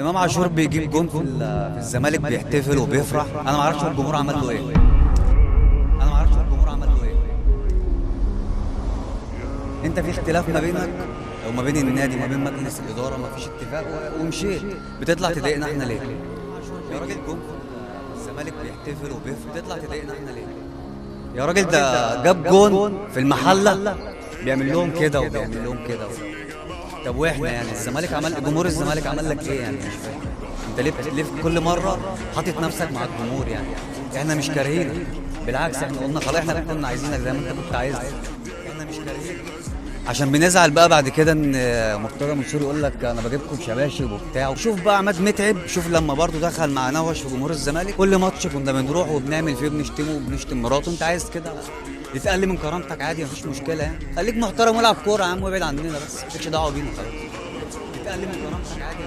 امام عاشور بيجيب جون في الزمالك بيحتفل وبيفرح. انا ما اعرفش الجمهور عمل له ايه. انا ما اعرفش الجمهور عمل له ايه. انت في اختلاف ما بينك وما بين النادي وما بين مجلس الاداره، ما فيش اتفاق ومشيت، بتطلع تضايقنا احنا ليه؟ يا راجل جون في الزمالك بيحتفل وبيفرح، بتطلع تضايقنا احنا ليه؟ يا راجل ده جاب جون في المحله بيعمل لهم كده وبيعمل لهم كده طب واحنا يعني الزمالك عمل، جمهور الزمالك عمل لك ايه يعني؟ مش فاهم انت ليه في كل مره حاطط نفسك مع الجمهور يعني؟ احنا مش كارهين، بالعكس احنا قلنا خلاص احنا كنا عايزينك زي ما انت كنت عايز. احنا مش كارهين عشان بنزعل بقى بعد كده ان مرتضى منصور يقول لك انا بجيبكم شباشب وبتاع. وشوف بقى عماد متعب، شوف لما برضه دخل مع نوش في جمهور الزمالك، كل ماتش كنا بنروح وبنعمل فيه بنشتمه وبنشتم مراته. انت عايز كده يتقل من كرامتك عادي، مفيش مشكله يعني. خليك محترم والعب كوره يا عم وابعد عننا، بس مالكش دعوه بينا خلاص. يتقل من كرامتك عادي.